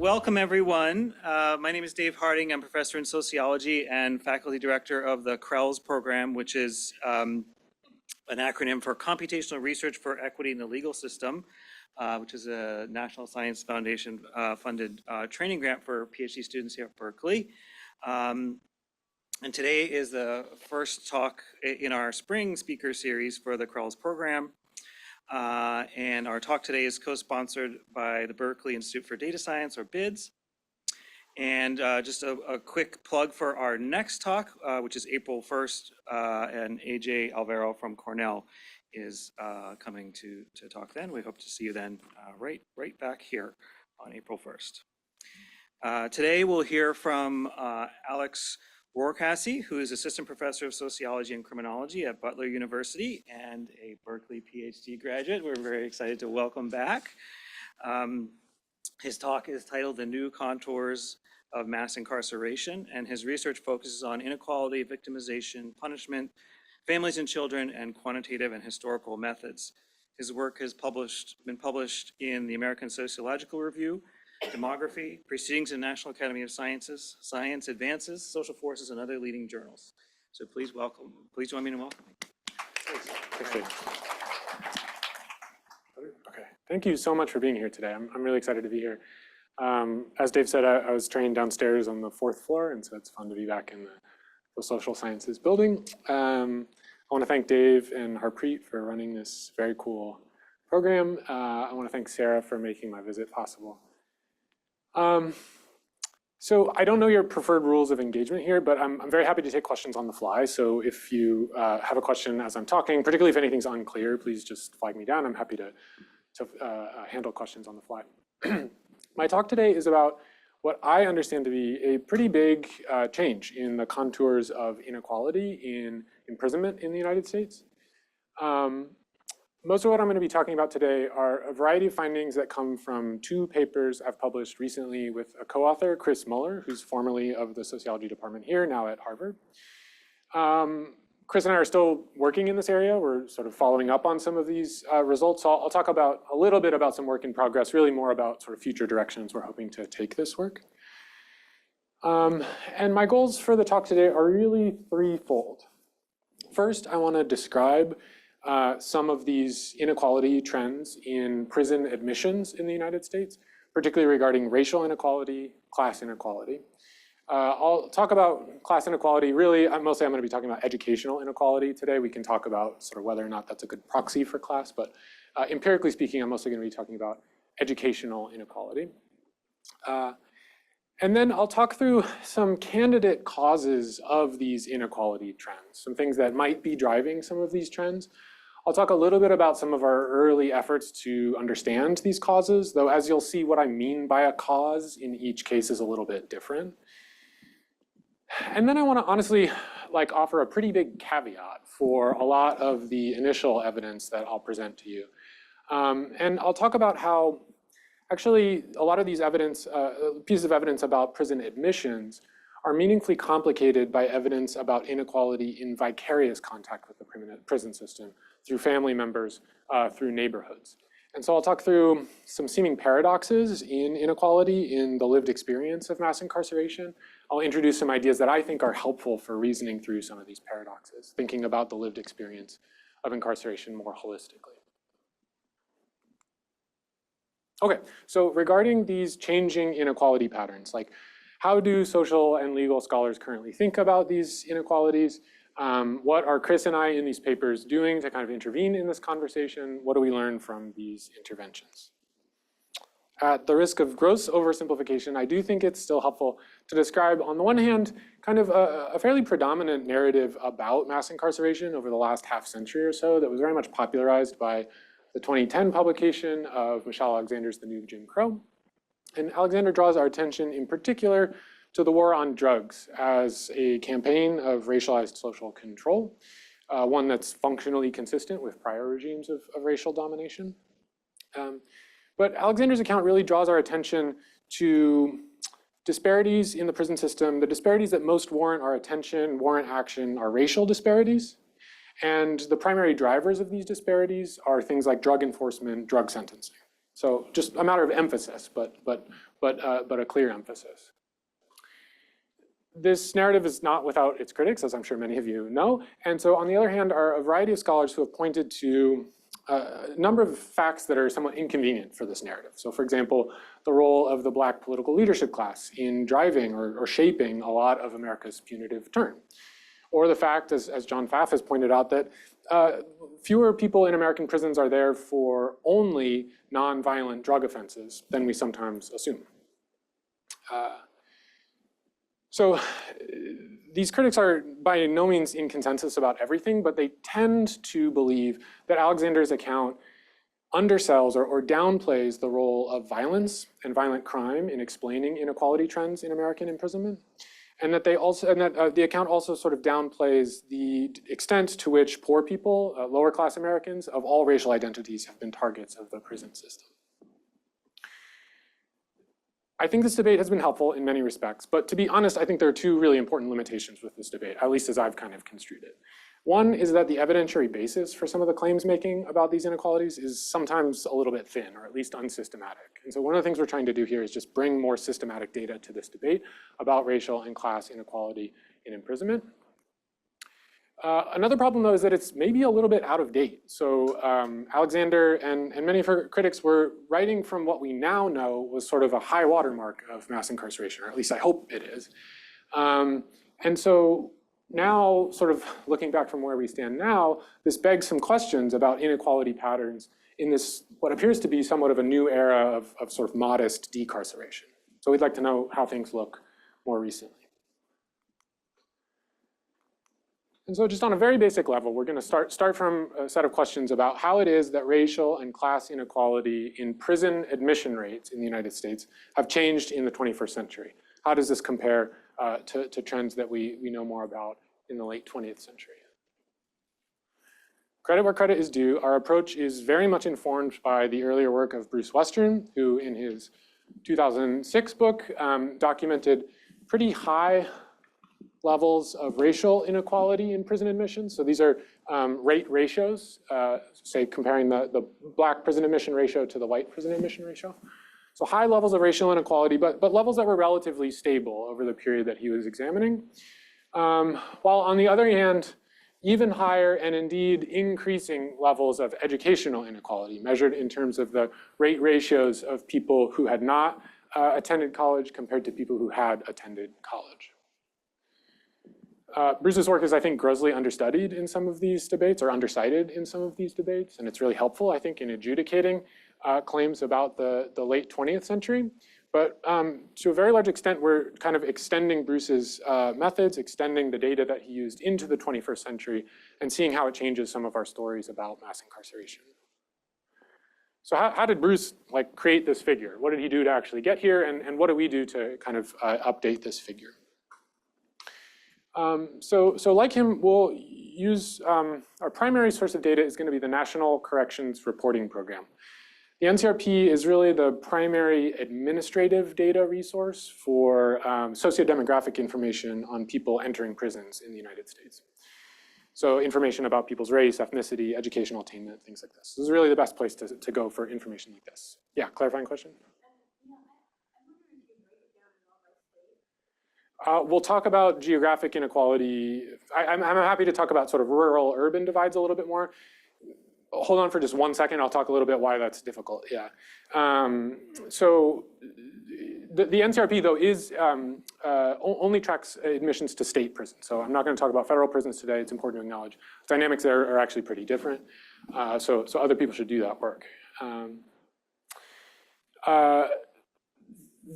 Welcome everyone. My name is Dave Harding. I'm professor in sociology and faculty director of the CRELS program, which is an acronym for Computational Research for Equity in the Legal System, which is a National Science Foundation funded training grant for Ph.D. students here at Berkeley. And today is the first talk in our spring speaker series for the CRELS program. And our talk today is co-sponsored by the Berkeley Institute for Data Science, or BIDS. And just a quick plug for our next talk, which is April 1st, and AJ Alvaro from Cornell is coming to talk then. We hope to see you then right back here on April 1st. Today we'll hear from Alex Roehrkasse, who is assistant professor of sociology and criminology at Butler University and a Berkeley Ph.D. graduate. We're very excited to welcome back. His talk is titled The New Contours of Mass Incarceration, and his research focuses on inequality, victimization, punishment, families and children, and quantitative and historical methods. His work has been published in the American Sociological Review, Demography, Proceedings in National Academy of Sciences, Science Advances, Social Forces, and other leading journals. So please join me in welcoming. Thanks, Dave. Okay, thank you so much for being here today. I'm really excited to be here. As Dave said, I was trained downstairs on the 4th floor, and so it's fun to be back in the social sciences building. I want to thank Dave and Harpreet for running this very cool program. I want to thank Sarah for making my visit possible. So I don't know your preferred rules of engagement here, but I'm very happy to take questions on the fly. So if you have a question as I'm talking, particularly if anything's unclear, please just flag me down. I'm happy to handle questions on the fly. My talk today is about what I understand to be a pretty big change in the contours of inequality in imprisonment in the United States. Most of what I'm going to be talking about today are a variety of findings that come from 2 papers I've published recently with a co-author, Chris Muller, who's formerly of the sociology department here, now at Harvard. Chris and I are still working in this area. We're sort of following up on some of these results. So I'll talk about a little bit about some work in progress, really more about sort of future directions we're hoping to take this work. And my goals for the talk today are really threefold. First, I want to describe some of these inequality trends in prison admissions in the United States, particularly regarding racial inequality, class inequality. I'll talk about class inequality. Really, mostly I'm going to be talking about educational inequality today. We can talk about sort of whether or not that's a good proxy for class, but empirically speaking, I'm mostly going to be talking about educational inequality. And then I'll talk through some candidate causes of these inequality trends, some things that might be driving some of these trends. I'll talk a little bit about some of our early efforts to understand these causes, though as you'll see, what I mean by a cause in each case is a little bit different. And then I want to honestly offer a pretty big caveat for a lot of the initial evidence that I'll present to you. And I'll talk about how actually a lot of these pieces of evidence about prison admissions are meaningfully complicated by evidence about inequality in vicarious contact with the prison system through family members, through neighborhoods. And so I'll talk through some seeming paradoxes in inequality in the lived experience of mass incarceration. I'll introduce some ideas that I think are helpful for reasoning through some of these paradoxes, thinking about the lived experience of incarceration more holistically. Okay, so regarding these changing inequality patterns, how do social and legal scholars currently think about these inequalities? What are Chris and I in these papers doing to kind of intervene in this conversation? What do we learn from these interventions? At the risk of gross oversimplification, I do think it's still helpful to describe, on the one hand, kind of a fairly predominant narrative about mass incarceration over the last half century or so that was very much popularized by the 2010 publication of Michelle Alexander's The New Jim Crow. And Alexander draws our attention in particular to the war on drugs as a campaign of racialized social control, one that's functionally consistent with prior regimes of racial domination. But Alexander's account really draws our attention to disparities in the prison system. The disparities that most warrant our attention, warrant action, are racial disparities. And the primary drivers of these disparities are things like drug enforcement, drug sentencing. So just a matter of emphasis, but but a clear emphasis. This narrative is not without its critics, as I'm sure many of you know. And so on the other hand are a variety of scholars who have pointed to a number of facts that are somewhat inconvenient for this narrative. So for example, the role of the Black political leadership class in driving or shaping a lot of America's punitive turn. Or the fact, as John Pfaff has pointed out, that fewer people in American prisons are there for only non-violent drug offenses than we sometimes assume. So these critics are by no means in consensus about everything, but they tend to believe that Alexander's account undersells or downplays the role of violence and violent crime in explaining inequality trends in American imprisonment. And that the account also sort of downplays the extent to which poor people, lower class Americans of all racial identities have been targets of the prison system. I think this debate has been helpful in many respects, but to be honest, I think there are two really important limitations with this debate, at least as I've kind of construed it. One is that the evidentiary basis for some of the claims making about these inequalities is sometimes a little bit thin, or at least unsystematic. And so one of the things we're trying to do here is just bring more systematic data to this debate about racial and class inequality in imprisonment. Another problem, though, is that it's maybe a little bit out of date. So Alexander and many of her critics were writing from what we now know was sort of a high watermark of mass incarceration, or at least I hope it is. And so now, sort of looking back from where we stand now, this begs some questions about inequality patterns in this, what appears to be somewhat of a new era of sort of modest decarceration. So we'd like to know how things look more recently. And so just on a very basic level, we're going to start from a set of questions about how it is that racial and class inequality in prison admission rates in the United States have changed in the 21st century. How does this compare to trends that we know more about in the late 20th century? Credit where credit is due, our approach is very much informed by the earlier work of Bruce Western, who in his 2006 book documented pretty high levels of racial inequality in prison admissions. So these are rate ratios, say comparing the Black prison admission ratio to the white prison admission ratio. So high levels of racial inequality, but levels that were relatively stable over the period that he was examining. While on the other hand, even higher and indeed increasing levels of educational inequality measured in terms of the rate ratios of people who had not attended college compared to people who had attended college. Bruce's work is, I think, grossly understudied in some of these debates, or undercited in some of these debates, and it's really helpful, I think, in adjudicating claims about the late 20th century. But to a very large extent, we're kind of extending Bruce's methods, extending the data that he used into the 21st century, and seeing how it changes some of our stories about mass incarceration. So how did Bruce create this figure? What did he do to actually get here, and what do we do to kind of update this figure? So like him, we'll use our primary source of data is going to be the National Corrections Reporting Program. The NCRP is really the primary administrative data resource for sociodemographic information on people entering prisons in the United States. So information about people's race, ethnicity, educational attainment, things like this. This is really the best place to go for information like this. Yeah, clarifying question? We'll talk about geographic inequality. I'm happy to talk about sort of rural-urban divides a little bit more. Hold on for just 1 second. I'll talk a little bit why that's difficult. Yeah. So the NCRP, though, is only tracks admissions to state prisons. So I'm not going to talk about federal prisons today. It's important to acknowledge dynamics there are actually pretty different. So other people should do that work.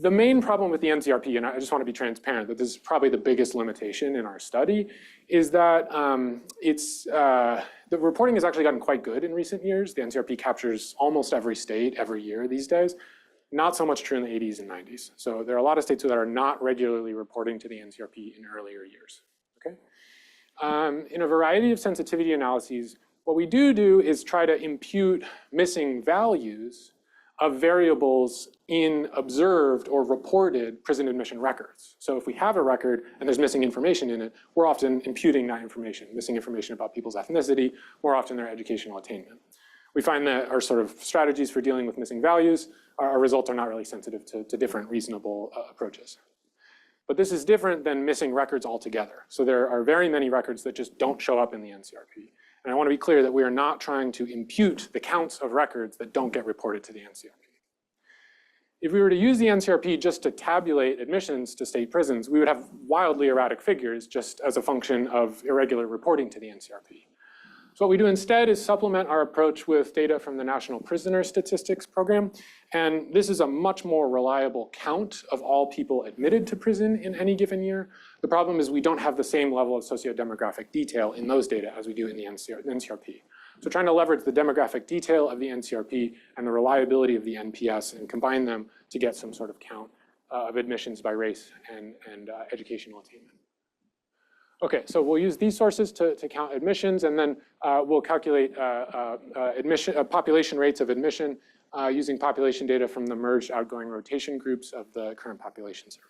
The main problem with the NCRP, and I just want to be transparent that this is probably the biggest limitation in our study, is that the reporting has actually gotten quite good in recent years. The NCRP captures almost every state every year these days. Not so much true in the 80s and 90s. So there are a lot of states that are not regularly reporting to the NCRP in earlier years. Okay? In a variety of sensitivity analyses, what we do is try to impute missing values of variables in observed or reported prison admission records. So if we have a record and there's missing information in it, we're often imputing that information, missing information about people's ethnicity, more often their educational attainment. We find that our sort of strategies for dealing with missing values our results are not really sensitive to different reasonable approaches. But this is different than missing records altogether. So there are very many records that just don't show up in the NCRP. And I want to be clear that we are not trying to impute the counts of records that don't get reported to the NCRP. If we were to use the NCRP just to tabulate admissions to state prisons, we would have wildly erratic figures just as a function of irregular reporting to the NCRP. So what we do instead is supplement our approach with data from the National Prisoner Statistics Program. And this is a much more reliable count of all people admitted to prison in any given year. The problem is we don't have the same level of sociodemographic detail in those data as we do in the NCRP. So trying to leverage the demographic detail of the NCRP and the reliability of the NPS and combine them to get some sort of count of admissions by race and educational attainment. Okay, so we'll use these sources to count admissions, and then we'll calculate population rates of admission using population data from the merged outgoing rotation groups of the current population survey.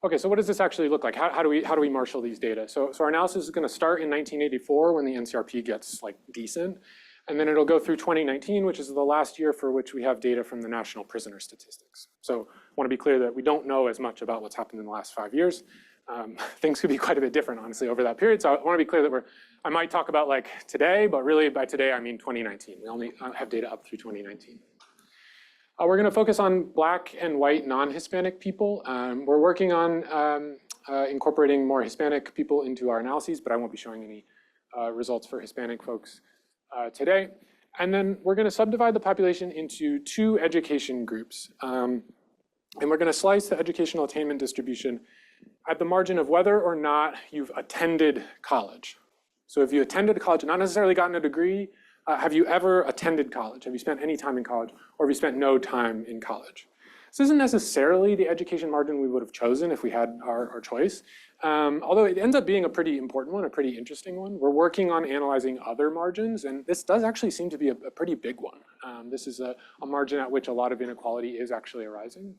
Okay, so what does this actually look like? How do we marshal these data? So our analysis is going to start in 1984 when the NCRP gets like decent, and then it'll go through 2019, which is the last year for which we have data from the National Prisoner Statistics. So I want to be clear that we don't know as much about what's happened in the last 5 years. Things could be quite a bit different, honestly, over that period. So I want to be clear that I might talk about like today, but really by today I mean 2019. We only have data up through 2019. We're going to focus on Black and white non-Hispanic people. We're working on incorporating more Hispanic people into our analyses, but I won't be showing any results for Hispanic folks today. And then we're going to subdivide the population into 2 education groups. And we're going to slice the educational attainment distribution at the margin of whether or not you've attended college. So if you attended college, not necessarily gotten a degree, have you ever attended college? Have you spent any time in college, or have you spent no time in college? This isn't necessarily the education margin we would have chosen if we had our choice, although it ends up being a pretty important one, a pretty interesting one. We're working on analyzing other margins, and this does actually seem to be a pretty big one. This is a margin at which a lot of inequality is actually arising.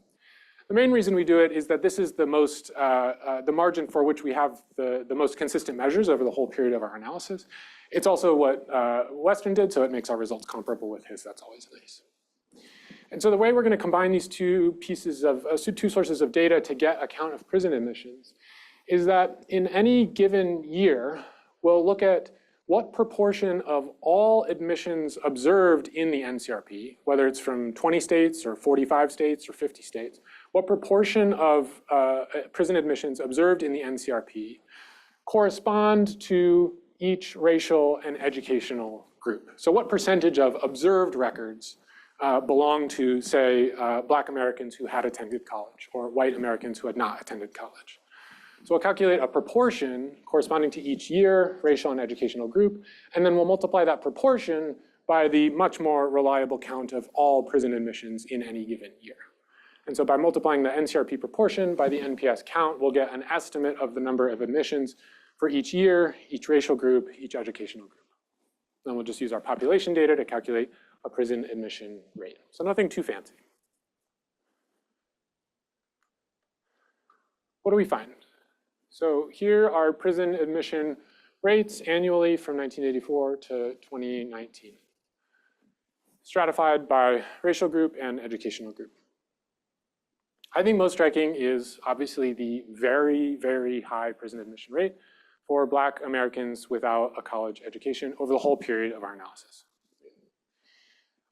The main reason we do it is that this is the margin for which we have the most consistent measures over the whole period of our analysis. It's also what Western did, so it makes our results comparable with his. That's always nice. And so the way we're going to combine these two sources of data to get a count of prison admissions is that in any given year, we'll look at what proportion of all admissions observed in the NCRP, whether it's from 20 states or 45 states or 50 states, what proportion of prison admissions observed in the NCRP correspond to each racial and educational group. So what percentage of observed records belong to, say, Black Americans who had attended college or white Americans who had not attended college. So we'll calculate a proportion corresponding to each year, racial and educational group, and then we'll multiply that proportion by the much more reliable count of all prison admissions in any given year. And so by multiplying the NCRP proportion by the NPS count, we'll get an estimate of the number of admissions for each year, each racial group, each educational group. Then we'll just use our population data to calculate a prison admission rate. So nothing too fancy. What do we find? So here are prison admission rates annually from 1984 to 2019, stratified by racial group and educational group. I think most striking is obviously the very, very high prison admission rate for Black Americans without a college education over the whole period of our analysis.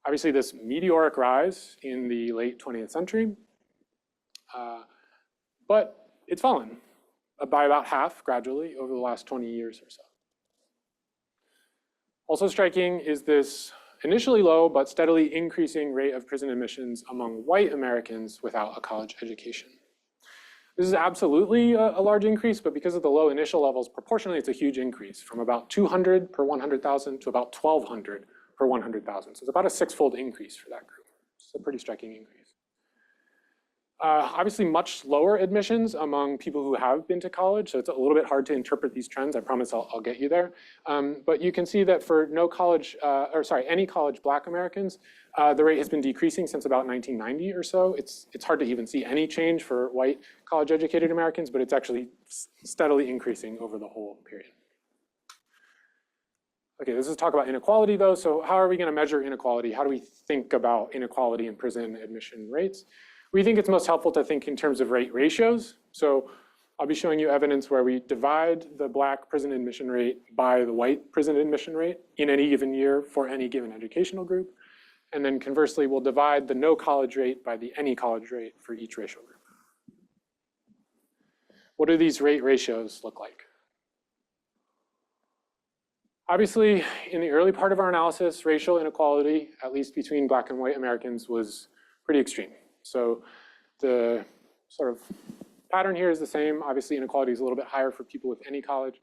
Obviously, this meteoric rise in the late 20th century, but it's fallen by about half gradually over the last 20 years or so. Also striking is this initially low but steadily increasing rate of prison admissions among white Americans without a college education. This is absolutely a large increase, but because of the low initial levels, proportionally it's a huge increase from about 200 per 100,000 to about 1,200 per 100,000. So it's about a 6-fold increase for that group. It's a pretty striking increase. Obviously much lower admissions among people who have been to college, so it's a little bit hard to interpret these trends. I promise I'll get you there. But you can see that for any college Black Americans, the rate has been decreasing since about 1990 or so. It's hard to even see any change for white college educated Americans, but it's actually steadily increasing over the whole period. Okay, this is talk about inequality though. So how are we going to measure inequality? How do we think about inequality in prison admission rates? We think it's most helpful to think in terms of rate ratios. So I'll be showing you evidence where we divide the Black prison admission rate by the white prison admission rate in any given year for any given educational group. And then conversely, we'll divide the no college rate by the any college rate for each racial group. What do these rate ratios look like? Obviously, in the early part of our analysis, racial inequality, at least between Black and white Americans, was pretty extreme. So the sort of pattern here is the same. Obviously, inequality is a little bit higher for people with any college.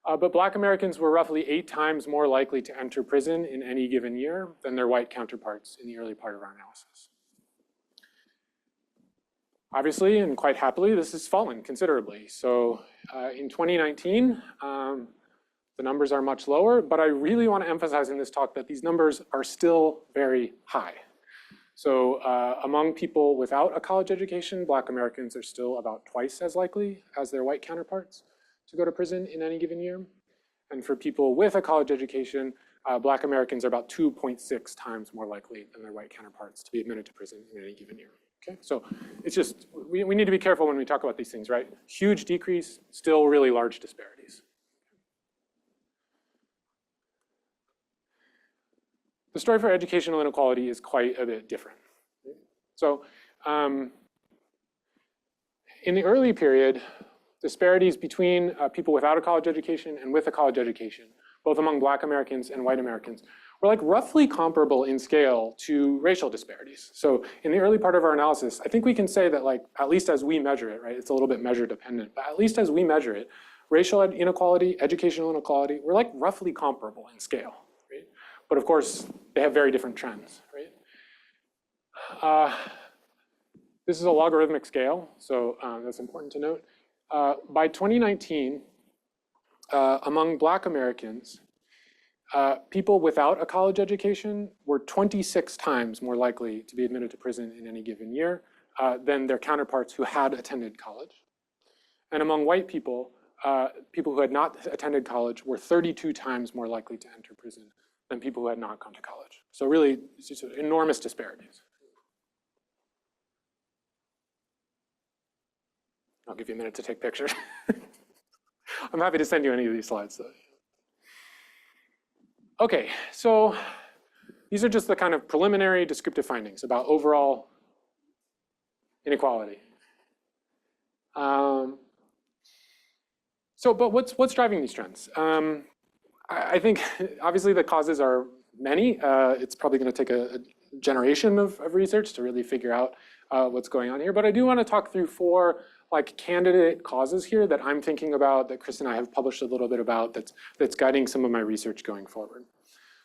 But Black Americans were roughly 8 times more likely to enter prison in any given year than their white counterparts in the early part of our analysis. Obviously, and quite happily, this has fallen considerably. So in 2019, the numbers are much lower, but I really want to emphasize in this talk that these numbers are still very high. So among people without a college education, Black Americans are still about twice as likely as their white counterparts to go to prison in any given year. And for people with a college education, Black Americans are about 2.6 times more likely than their white counterparts to be admitted to prison in any given year. Okay, so it's just, we need to be careful when we talk about these things, right? Huge decrease, still really large disparities. The story for educational inequality is quite a bit different. So in the early period, disparities between people without a college education and with a college education, both among Black Americans and white Americans, were like roughly comparable in scale to racial disparities. So in the early part of our analysis, I think we can say that, like, at least as we measure it, right, it's a little bit measure dependent, but at least as we measure it, racial inequality, educational inequality, were like roughly comparable in scale. But of course, they have very different trends, right? This is a logarithmic scale, so that's important to note. By 2019, among Black Americans, people without a college education were 26 times more likely to be admitted to prison in any given year than their counterparts who had attended college. And among white people, people who had not attended college were 32 times more likely to enter prison than people who had not gone to college. So really, it's just enormous disparities. I'll give you a minute to take pictures. I'm happy to send you any of these slides, though. Okay, so these are just the kind of preliminary descriptive findings about overall inequality. But what's driving these trends? I think obviously the causes are many. It's probably going to take a generation of research to really figure out what's going on here. But I do want to talk through 4 like candidate causes here that I'm thinking about, that Chris and I have published a little bit about, that's guiding some of my research going forward.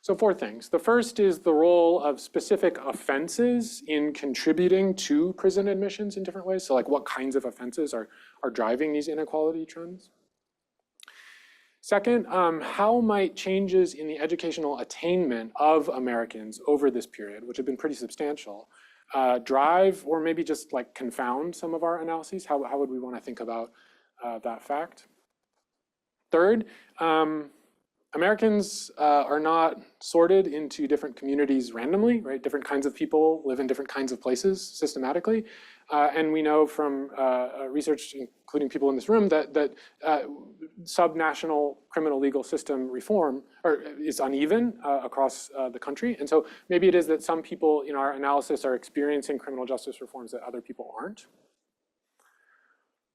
So 4 things. The first is the role of specific offenses in contributing to prison admissions in different ways. So like what kinds of offenses are driving these inequality trends. Second, how might changes in the educational attainment of Americans over this period, which have been pretty substantial, drive or maybe just like confound some of our analyses? How would we want to think about that fact? Third, Americans are not sorted into different communities randomly, right? Different kinds of people live in different kinds of places systematically. And we know from research, including people in this room, that subnational criminal legal system reform is uneven across the country. And so maybe it is that some people in our analysis are experiencing criminal justice reforms that other people aren't.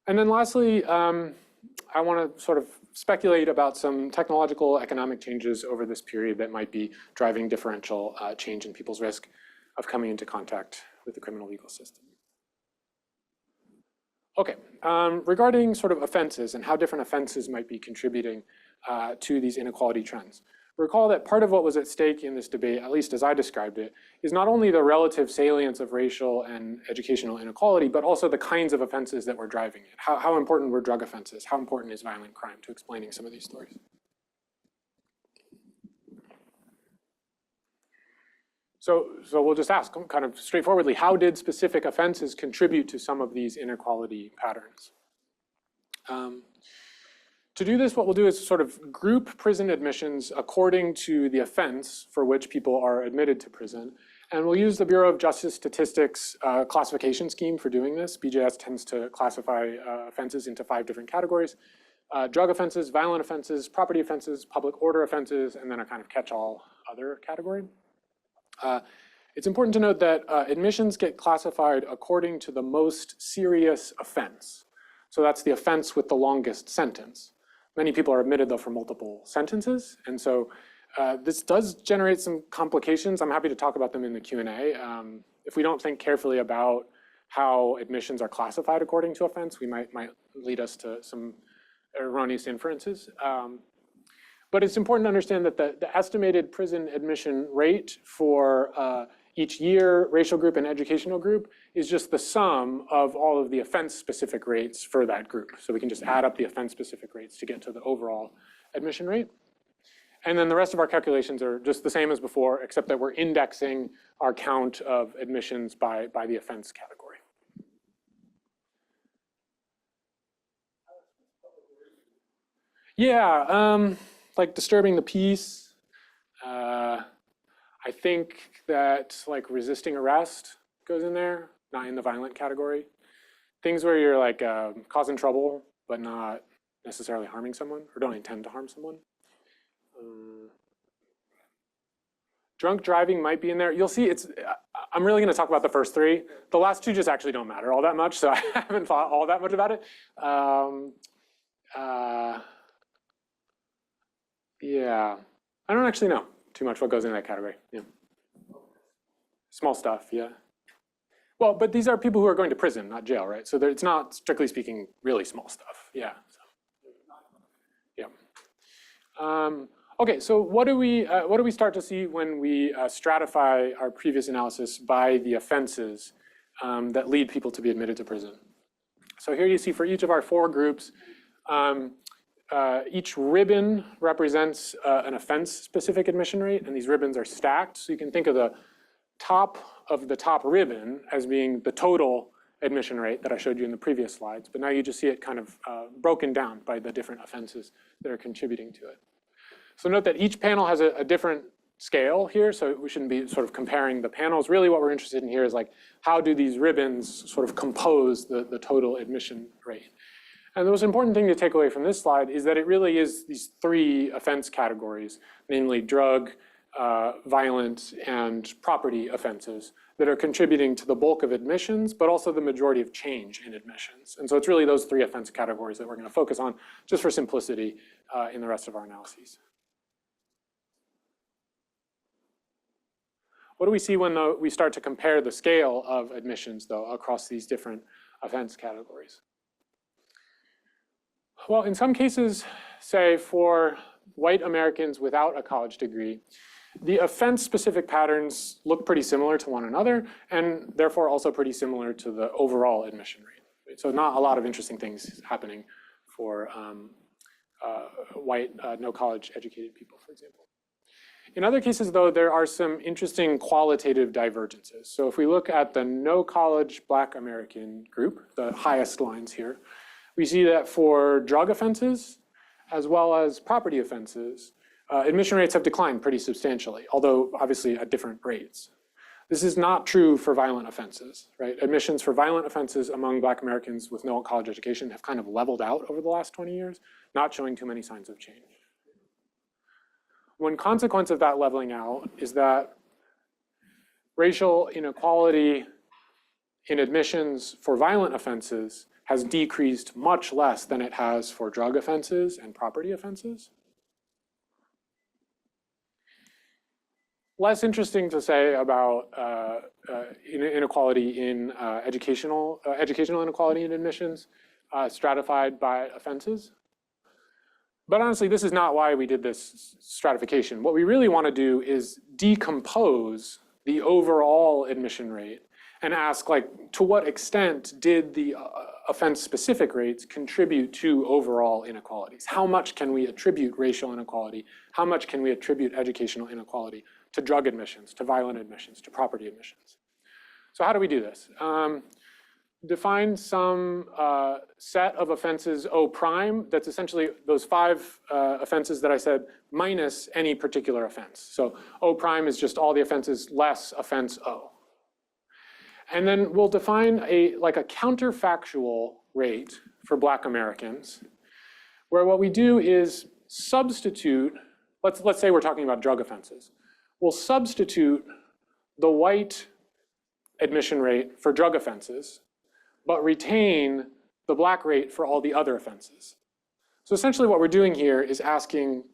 And then lastly, I want to sort of speculate about some technological economic changes over this period that might be driving differential change in people's risk of coming into contact with the criminal legal system. Okay, regarding sort of offenses and how different offenses might be contributing to these inequality trends. Recall that part of what was at stake in this debate, at least as I described it, is not only the relative salience of racial and educational inequality, but also the kinds of offenses that were driving it. How important were drug offenses? How important is violent crime to explaining some of these stories? So we'll just ask kind of straightforwardly, how did specific offenses contribute to some of these inequality patterns? To do this, what we'll do is sort of group prison admissions according to the offense for which people are admitted to prison. And we'll use the Bureau of Justice Statistics classification scheme for doing this. BJS tends to classify offenses into 5 different categories: drug offenses, violent offenses, property offenses, public order offenses, and then a kind of catch-all other category. It's important to note that admissions get classified according to the most serious offense. So that's the offense with the longest sentence. Many people are admitted, though, for multiple sentences. And so this does generate some complications. I'm happy to talk about them in the Q&A. If we don't think carefully about how admissions are classified according to offense, we might lead us to some erroneous inferences. But it's important to understand that the estimated prison admission rate for each year, racial group, and educational group is just the sum of all of the offense-specific rates for that group. So we can just add up the offense-specific rates to get to the overall admission rate. And then the rest of our calculations are just the same as before, except that we're indexing our count of admissions by the offense category. Yeah, like disturbing the peace. I think that like resisting arrest goes in there, not in the violent category. Things where you're like causing trouble, but not necessarily harming someone or don't intend to harm someone. Drunk driving might be in there. You'll see I'm really gonna talk about the first 3. The last 2 just actually don't matter all that much, so I haven't thought all that much about it. Yeah, I don't actually know too much what goes in that category. Yeah. Small stuff, yeah. Well, but these are people who are going to prison, not jail, right? So it's not, strictly speaking, really small stuff. Yeah. So, yeah. Okay, so what do we start to see when we stratify our previous analysis by the offenses that lead people to be admitted to prison? So here you see for each of our 4 groups, each ribbon represents an offense-specific admission rate, and these ribbons are stacked. So you can think of the top ribbon as being the total admission rate that I showed you in the previous slides, but now you just see it kind of broken down by the different offenses that are contributing to it. So note that each panel has a different scale here, so we shouldn't be sort of comparing the panels. Really what we're interested in here is like, how do these ribbons sort of compose the total admission rate? And the most important thing to take away from this slide is that it really is these 3 offense categories, namely drug, violent, and property offenses that are contributing to the bulk of admissions, but also the majority of change in admissions. And so it's really those 3 offense categories that we're going to focus on just for simplicity in the rest of our analyses. What do we see when we start to compare the scale of admissions, though, across these different offense categories? Well, in some cases, say for white Americans without a college degree, the offense-specific patterns look pretty similar to one another, and therefore also pretty similar to the overall admission rate. So not a lot of interesting things happening for white, no college educated people, for example. In other cases, though, there are some interesting qualitative divergences. So if we look at the no college Black American group, the highest lines here, we see that for drug offenses, as well as property offenses, admission rates have declined pretty substantially, although obviously at different rates. This is not true for violent offenses, right? Admissions for violent offenses among Black Americans with no college education have kind of leveled out over the last 20 years, not showing too many signs of change. One consequence of that leveling out is that racial inequality in admissions for violent offenses has decreased much less than it has for drug offenses and property offenses. Less interesting to say about inequality in educational inequality in admissions stratified by offenses. But honestly, this is not why we did this stratification. What we really want to do is decompose the overall admission rate and ask, like, to what extent did the offense-specific rates contribute to overall inequalities? How much can we attribute racial inequality? How much can we attribute educational inequality to drug admissions, to violent admissions, to property admissions? So how do we do this? define some set of offenses O prime that's essentially those 5 offenses that I said minus any particular offense. So O prime is just all the offenses less offense O. And then we'll define a counterfactual rate for Black Americans, where what we do is substitute, let's say we're talking about drug offenses. We'll substitute the white admission rate for drug offenses, but retain the Black rate for all the other offenses. So essentially what we're doing here is asking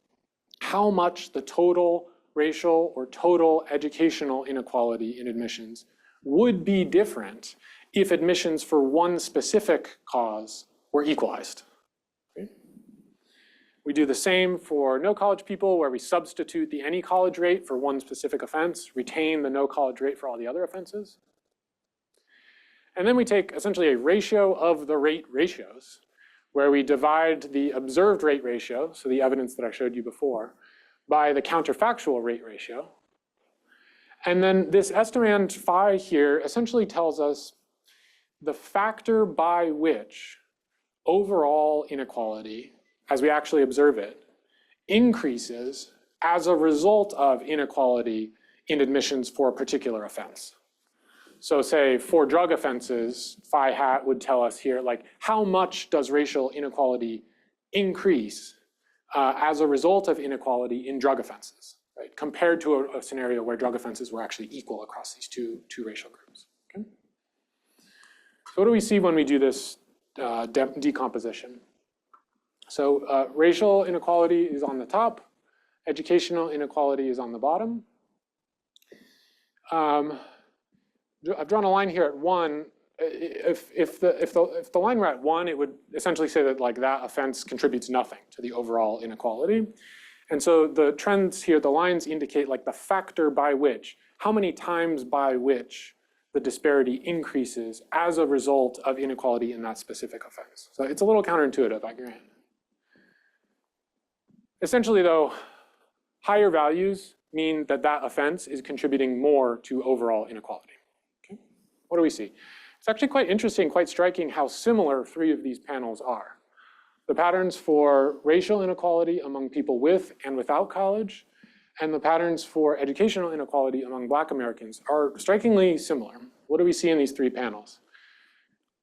how much the total racial or total educational inequality in admissions would be different if admissions for one specific cause were equalized. Okay? We do the same for no college people, where we substitute the any college rate for one specific offense, retain the no college rate for all the other offenses. And then we take essentially a ratio of the rate ratios, where we divide the observed rate ratio, so the evidence that I showed you before, by the counterfactual rate ratio. And then this estimand phi here essentially tells us the factor by which overall inequality, as we actually observe it, increases as a result of inequality in admissions for a particular offense. So say for drug offenses, phi hat would tell us here, like, how much does racial inequality increase as a result of inequality in drug offenses, right? Compared to a scenario where drug offenses were actually equal across these two racial groups. Okay? So what do we see when we do this decomposition? So racial inequality is on the top, educational inequality is on the bottom. I've drawn a line here at 1. If the line were at 1, it would essentially say that that offense contributes nothing to the overall inequality. And so the trends here, the lines indicate the factor by which, how many times by which the disparity increases as a result of inequality in that specific offense. So it's a little counterintuitive, I grant. Essentially though, higher values mean that that offense is contributing more to overall inequality. Okay? What do we see? It's actually quite interesting, quite striking how similar 3 of these panels are. The patterns for racial inequality among people with and without college, and the patterns for educational inequality among Black Americans are strikingly similar. What do we see in these 3 panels?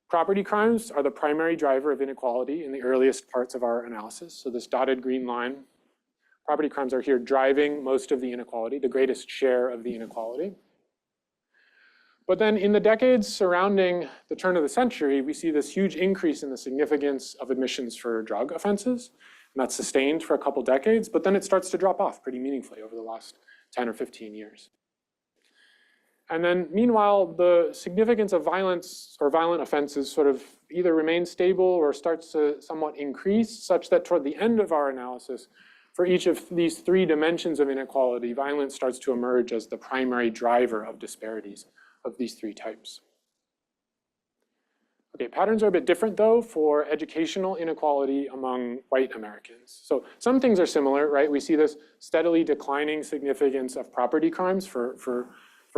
Property crimes are the primary driver of inequality in the earliest parts of our analysis. So this dotted green line, property crimes are here driving most of the inequality, the greatest share of the inequality. But then in the decades surrounding the turn of the century, we see this huge increase in the significance of admissions for drug offenses. And that's sustained for a couple decades, but then it starts to drop off pretty meaningfully over the last 10 or 15 years. And then meanwhile, the significance of violence or violent offenses sort of either remains stable or starts to somewhat increase, such that toward the end of our analysis, for each of these 3 dimensions of inequality, violence starts to emerge as the primary driver of disparities of these 3 types. Okay, patterns are a bit different though for educational inequality among white Americans. So some things are similar, right? We see this steadily declining significance of property crimes for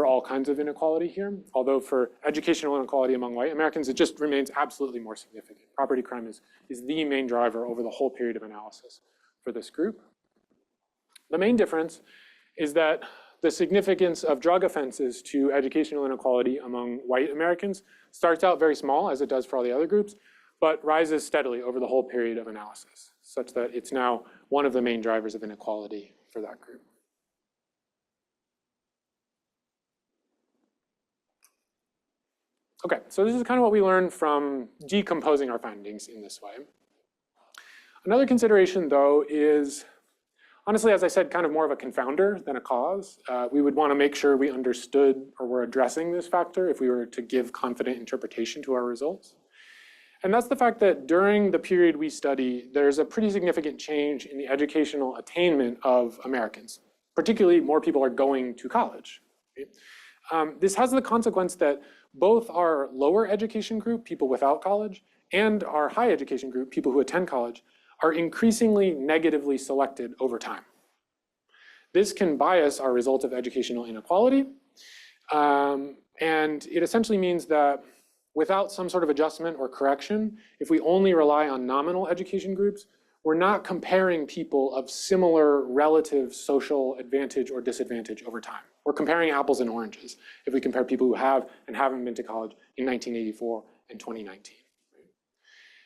all kinds of inequality here. Although for educational inequality among white Americans, it just remains absolutely more significant. Property crime is the main driver over the whole period of analysis for this group. The main difference is that the significance of drug offenses to educational inequality among white Americans starts out very small, as it does for all the other groups, but rises steadily over the whole period of analysis, such that it's now one of the main drivers of inequality for that group. Okay, so this is kind of what we learned from decomposing our findings in this way. Another consideration, though, is honestly, as I said, kind of more of a confounder than a cause. We would want to make sure we understood or were addressing this factor if we were to give confident interpretation to our results. And that's the fact that during the period we study, there's a pretty significant change in the educational attainment of Americans. Particularly, more people are going to college. Okay? This has the consequence that both our lower education group, people without college, and our high education group, people who attend college, are increasingly negatively selected over time. This can bias our result of educational inequality. And it essentially means that without some sort of adjustment or correction, if we only rely on nominal education groups, we're not comparing people of similar relative social advantage or disadvantage over time. We're comparing apples and oranges if we compare people who have and haven't been to college in 1984 and 2019.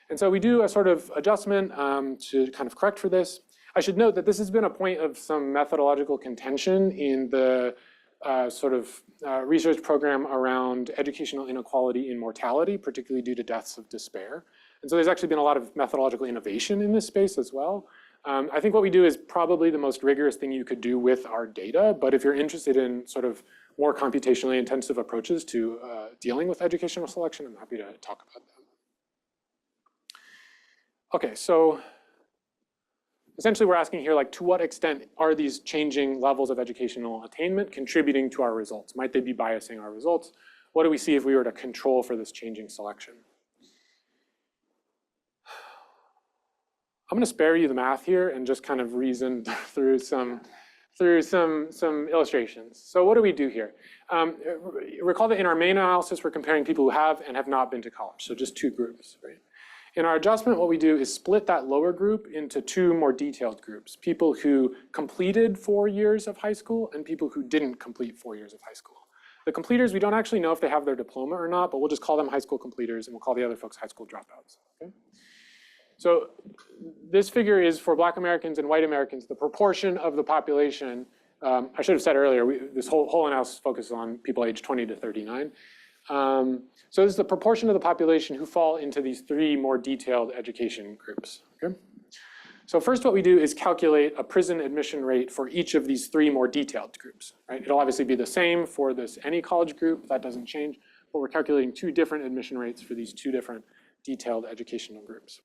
And so we do a sort of adjustment to kind of correct for this. I should note that this has been a point of some methodological contention in the research program around educational inequality in mortality, particularly due to deaths of despair. And so there's actually been a lot of methodological innovation in this space as well. I think what we do is probably the most rigorous thing you could do with our data, but if you're interested in sort of more computationally intensive approaches to dealing with educational selection, I'm happy to talk about that. Okay, so essentially we're asking here, like, to what extent are these changing levels of educational attainment contributing to our results? Might they be biasing our results? What do we see if we were to control for this changing selection? I'm going to spare you the math here and just kind of reason through some illustrations. So what do we do here? Recall that in our main analysis, we're comparing people who have and have not been to college, so just two groups, right? In our adjustment, what we do is split that lower group into two more detailed groups, people who completed 4 years of high school and people who didn't complete 4 years of high school. The completers, we don't actually know if they have their diploma or not, but we'll just call them high school completers and we'll call the other folks high school dropouts. Okay? So this figure is for Black Americans and white Americans, the proportion of the population. I should have said earlier, this whole analysis focuses on people aged 20 to 39. So this is the proportion of the population who fall into these three more detailed education groups. Okay? So first what we do is calculate a prison admission rate for each of these three more detailed groups. Right? It'll obviously be the same for this any college group, that doesn't change, but we're calculating two different admission rates for these two different detailed educational groups.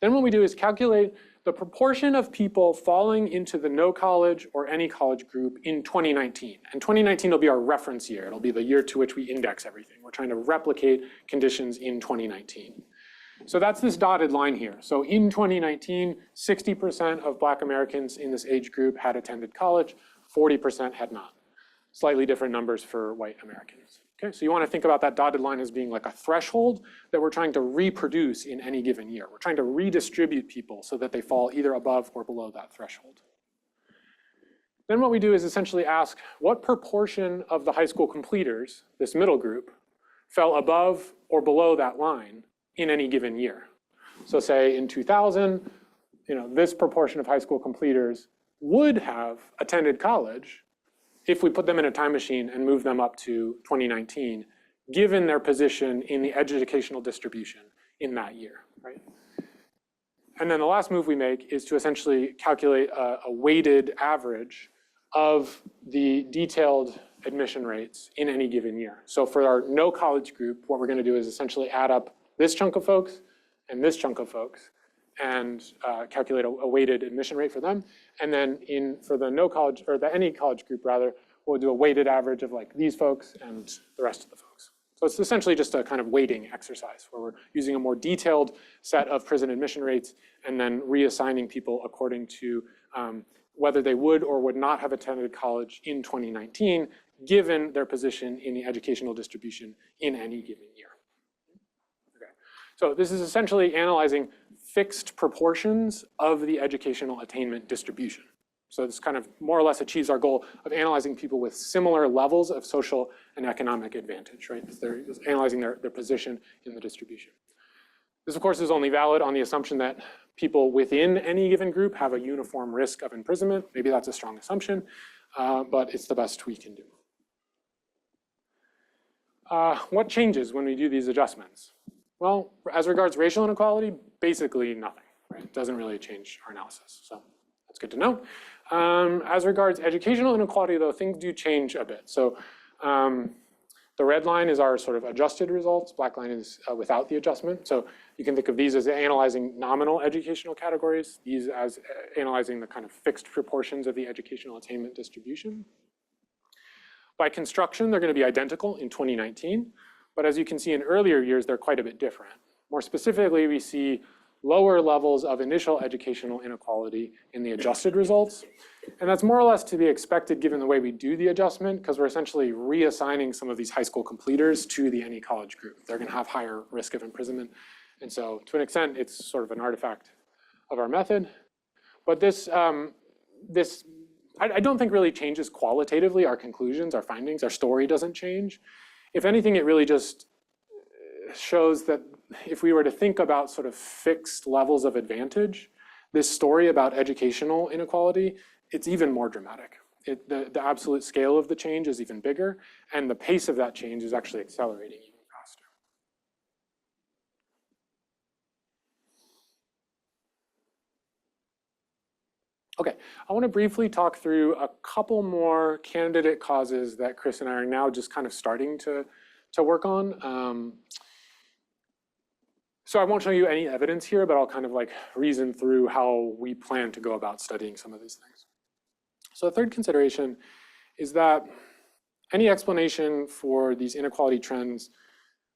Then what we do is calculate the proportion of people falling into the no college or any college group in 2019. And 2019 will be our reference year. It'll be the year to which we index everything. We're trying to replicate conditions in 2019. So that's this dotted line here. So in 2019, 60% of Black Americans in this age group had attended college, 40% had not. Slightly different numbers for white Americans. Okay, so you want to think about that dotted line as being like a threshold that we're trying to reproduce in any given year. We're trying to redistribute people so that they fall either above or below that threshold. Then what we do is essentially ask what proportion of the high school completers, this middle group, fell above or below that line in any given year. So say in 2000, this proportion of high school completers would have attended college if we put them in a time machine and move them up to 2019, given their position in the educational distribution in that year, right? And then the last move we make is to essentially calculate a weighted average of the detailed admission rates in any given year. So for our no college group, what we're going to do is essentially add up this chunk of folks and this chunk of folks and calculate a weighted admission rate for them. And then for the no college, or the any college group rather, we'll do a weighted average of like these folks and the rest of the folks. So it's essentially just a kind of weighting exercise where we're using a more detailed set of prison admission rates and then reassigning people according to whether they would or would not have attended college in 2019, given their position in the educational distribution in any given year. Okay. So this is essentially analyzing fixed proportions of the educational attainment distribution. So this kind of more or less achieves our goal of analyzing people with similar levels of social and economic advantage, right? They're analyzing their position in the distribution. This, of course, is only valid on the assumption that people within any given group have a uniform risk of imprisonment. Maybe that's a strong assumption, but it's the best we can do. What changes when we do these adjustments? Well, as regards racial inequality, basically nothing, right? It doesn't really change our analysis, so that's good to know. As regards educational inequality, though, things do change a bit. So the red line is our sort of adjusted results. Black line is without the adjustment. So you can think of these as analyzing nominal educational categories, these as analyzing the kind of fixed proportions of the educational attainment distribution. By construction, they're going to be identical in 2019. But as you can see in earlier years, they're quite a bit different. More specifically, we see lower levels of initial educational inequality in the adjusted results. And that's more or less to be expected given the way we do the adjustment, because we're essentially reassigning some of these high school completers to the any college group. They're going to have higher risk of imprisonment. And so to an extent, it's sort of an artifact of our method. But this I don't think really changes qualitatively our conclusions, our findings. Our story doesn't change. If anything, it really just shows that if we were to think about sort of fixed levels of advantage, this story about educational inequality, it's even more dramatic. The absolute scale of the change is even bigger, and the pace of that change is actually accelerating even faster. Okay, I want to briefly talk through a couple more candidate causes that Chris and I are now just kind of starting to work on. So I won't show you any evidence here, but I'll kind of like reason through how we plan to go about studying some of these things. So the third consideration is that any explanation for these inequality trends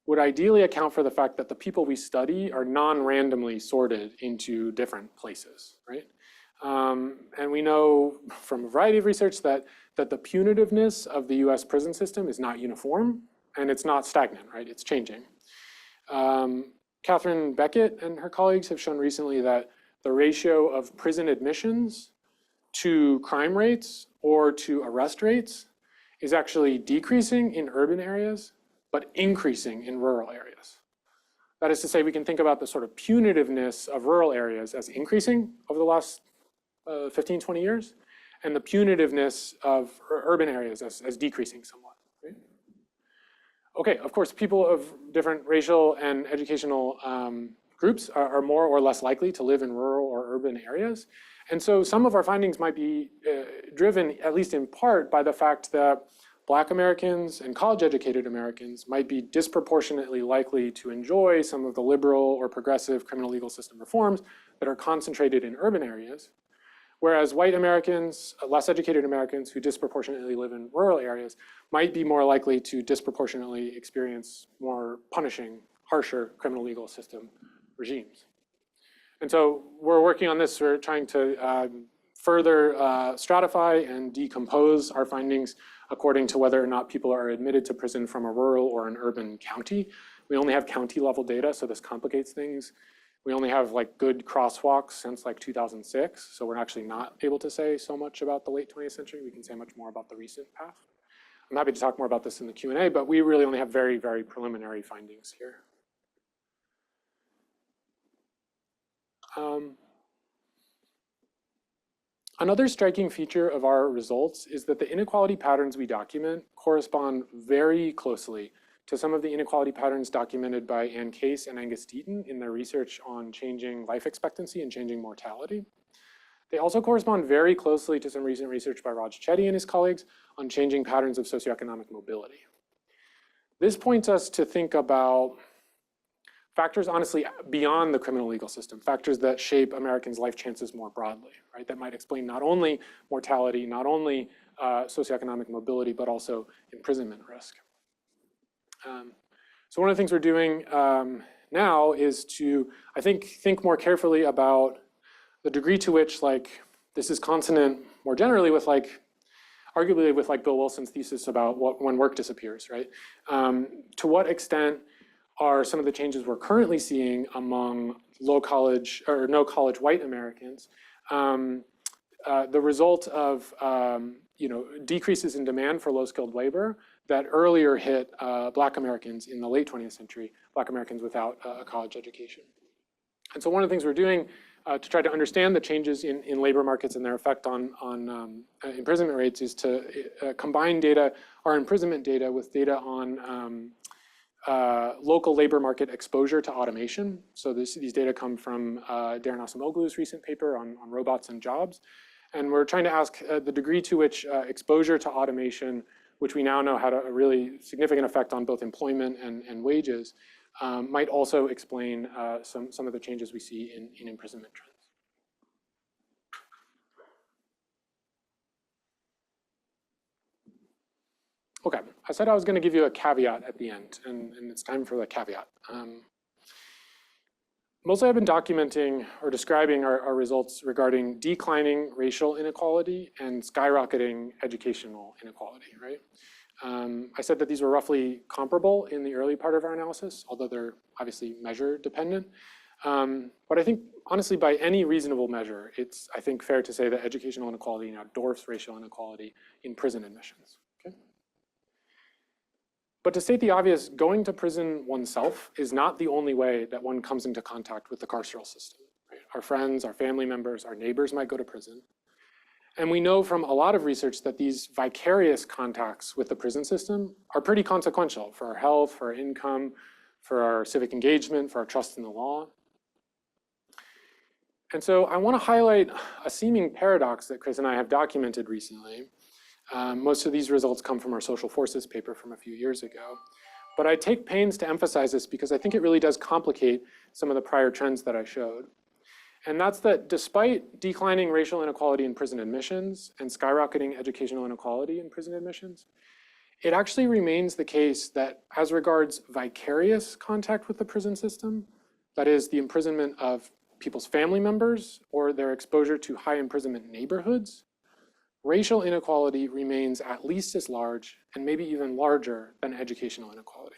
would ideally account for the fact that the people we study are non-randomly sorted into different places, right? And we know from a variety of research that the punitiveness of the US prison system is not uniform, and it's not stagnant, right? It's changing. Catherine Beckett and her colleagues have shown recently that the ratio of prison admissions to crime rates or to arrest rates is actually decreasing in urban areas, but increasing in rural areas. That is to say, we can think about the sort of punitiveness of rural areas as increasing over the last 15, 20 years, and the punitiveness of urban areas as decreasing somewhat. Right? Okay, of course, people of different racial and educational groups are more or less likely to live in rural or urban areas. And so some of our findings might be driven, at least in part, by the fact that Black Americans and college-educated Americans might be disproportionately likely to enjoy some of the liberal or progressive criminal legal system reforms that are concentrated in urban areas, whereas white Americans, less educated Americans who disproportionately live in rural areas might be more likely to disproportionately experience more punishing, harsher criminal legal system regimes. And so we're working on this. We're trying to further stratify and decompose our findings according to whether or not people are admitted to prison from a rural or an urban county. We only have county level data, so this complicates things. We only have like good crosswalks since like 2006, so we're actually not able to say so much about the late 20th century. We can say much more about the recent path. I'm happy to talk more about this in the Q&A, but we really only have very, very preliminary findings here. Another striking feature of our results is that the inequality patterns we document correspond very closely to some of the inequality patterns documented by Ann Case and Angus Deaton in their research on changing life expectancy and changing mortality. They also correspond very closely to some recent research by Raj Chetty and his colleagues on changing patterns of socioeconomic mobility. This points us to think about factors, honestly, beyond the criminal legal system, factors that shape Americans' life chances more broadly, right? That might explain not only mortality, not only socioeconomic mobility, but also imprisonment risk. So one of the things we're doing now is to, I think more carefully about the degree to which this is consonant more generally with arguably with Bill Wilson's thesis about when work disappears, right? To what extent are some of the changes we're currently seeing among low college or no college white Americans the result of decreases in demand for low-skilled labor that earlier hit Black Americans in the late 20th century, Black Americans without a college education. And so one of the things we're doing to try to understand the changes in labor markets and their effect on imprisonment rates is to combine data, our imprisonment data, with data on local labor market exposure to automation. So these data come from Darren Asimoglu's recent paper on robots and jobs. And we're trying to ask the degree to which exposure to automation, which we now know had a really significant effect on both employment and wages, might also explain some of the changes we see in imprisonment trends. Okay, I said I was going to give you a caveat at the end, and it's time for the caveat. mostly I've been documenting or describing our results regarding declining racial inequality and skyrocketing educational inequality, right? I said that these were roughly comparable in the early part of our analysis, although they're obviously measure dependent. But I think, honestly, by any reasonable measure, it's, I think, fair to say that educational inequality now dwarfs racial inequality in prison admissions. Okay? But to state the obvious, going to prison oneself is not the only way that one comes into contact with the carceral system. Right? Our friends, our family members, our neighbors might go to prison. And we know from a lot of research that these vicarious contacts with the prison system are pretty consequential for our health, for our income, for our civic engagement, for our trust in the law. And so I want to highlight a seeming paradox that Chris and I have documented recently. Most of these results come from our social forces paper from a few years ago. But I take pains to emphasize this because I think it really does complicate some of the prior trends that I showed. And that's that despite declining racial inequality in prison admissions and skyrocketing educational inequality in prison admissions, it actually remains the case that as regards vicarious contact with the prison system, that is the imprisonment of people's family members or their exposure to high imprisonment neighborhoods, racial inequality remains at least as large and maybe even larger than educational inequality.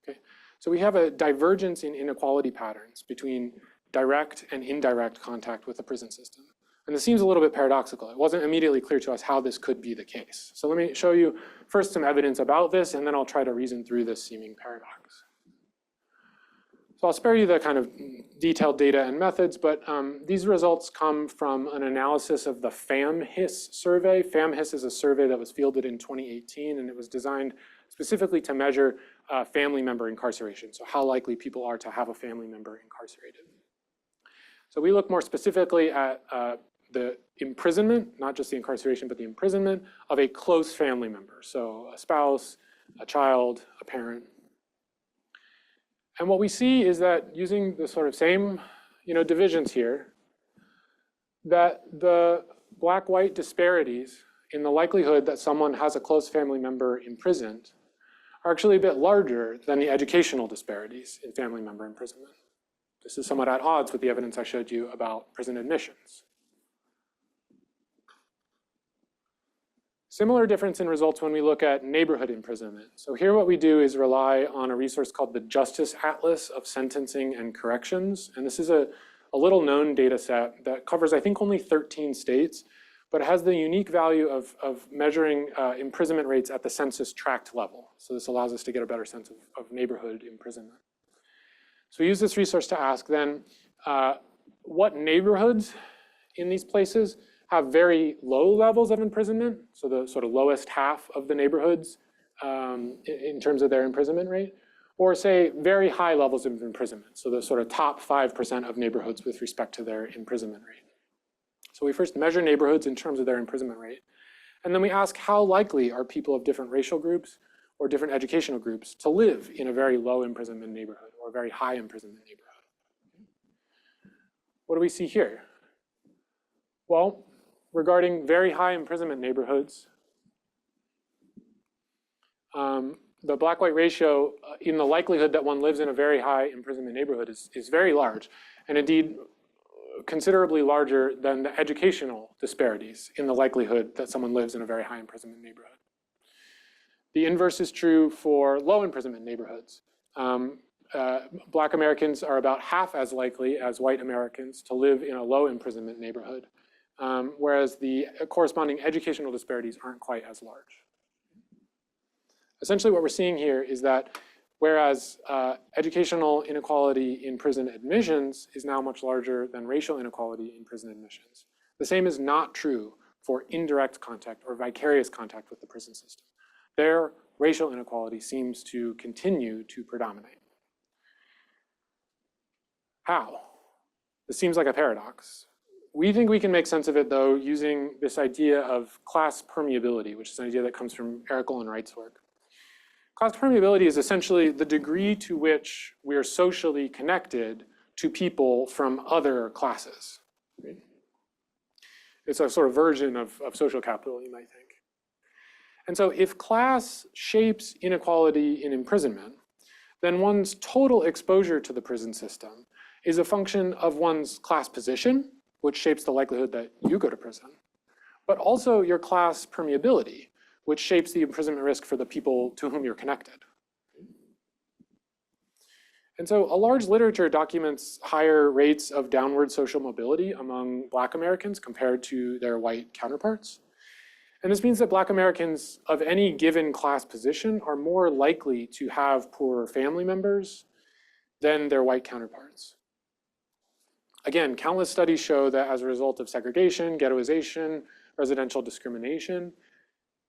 Okay? So we have a divergence in inequality patterns between direct and indirect contact with the prison system. And this seems a little bit paradoxical. It wasn't immediately clear to us how this could be the case. So let me show you first some evidence about this, and then I'll try to reason through this seeming paradox. So I'll spare you the kind of detailed data and methods, but these results come from an analysis of the FAMHIS survey. FAMHIS is a survey that was fielded in 2018, and it was designed specifically to measure family member incarceration. So how likely people are to have a family member incarcerated. So we look more specifically at the imprisonment, not just the incarceration, but the imprisonment of a close family member. So a spouse, a child, a parent. And what we see is that using the sort of same divisions here, that the black-white disparities in the likelihood that someone has a close family member imprisoned are actually a bit larger than the educational disparities in family member imprisonment. This is somewhat at odds with the evidence I showed you about prison admissions. Similar difference in results when we look at neighborhood imprisonment. So here what we do is rely on a resource called the Justice Atlas of Sentencing and Corrections. And this is a little known data set that covers, I think, only 13 states, but it has the unique value of measuring imprisonment rates at the census tract level. So this allows us to get a better sense of neighborhood imprisonment. So we use this resource to ask then, what neighborhoods in these places have very low levels of imprisonment, so the sort of lowest half of the neighborhoods in terms of their imprisonment rate, or say very high levels of imprisonment, so the sort of top 5% of neighborhoods with respect to their imprisonment rate. So we first measure neighborhoods in terms of their imprisonment rate, and then we ask how likely are people of different racial groups or different educational groups to live in a very low imprisonment neighborhood or a very high imprisonment neighborhood. What do we see here? Well, regarding very high imprisonment neighborhoods, the black-white ratio in the likelihood that one lives in a very high imprisonment neighborhood is very large, and indeed considerably larger than the educational disparities in the likelihood that someone lives in a very high imprisonment neighborhood. The inverse is true for low imprisonment neighborhoods. Black Americans are about half as likely as white Americans to live in a low imprisonment neighborhood, whereas the corresponding educational disparities aren't quite as large. Essentially what we're seeing here is that whereas educational inequality in prison admissions is now much larger than racial inequality in prison admissions, the same is not true for indirect contact or vicarious contact with the prison system. There, racial inequality seems to continue to predominate. How? This seems like a paradox. We think we can make sense of it, though, using this idea of class permeability, which is an idea that comes from Erickel and Wright's work. Class permeability is essentially the degree to which we are socially connected to people from other classes. Right? It's a sort of version of social capital, you might think. And so if class shapes inequality in imprisonment, then one's total exposure to the prison system is a function of one's class position, which shapes the likelihood that you go to prison, but also your class permeability, which shapes the imprisonment risk for the people to whom you're connected. And so a large literature documents higher rates of downward social mobility among Black Americans compared to their white counterparts. And this means that Black Americans of any given class position are more likely to have poorer family members than their white counterparts. Again, countless studies show that as a result of segregation, ghettoization, residential discrimination,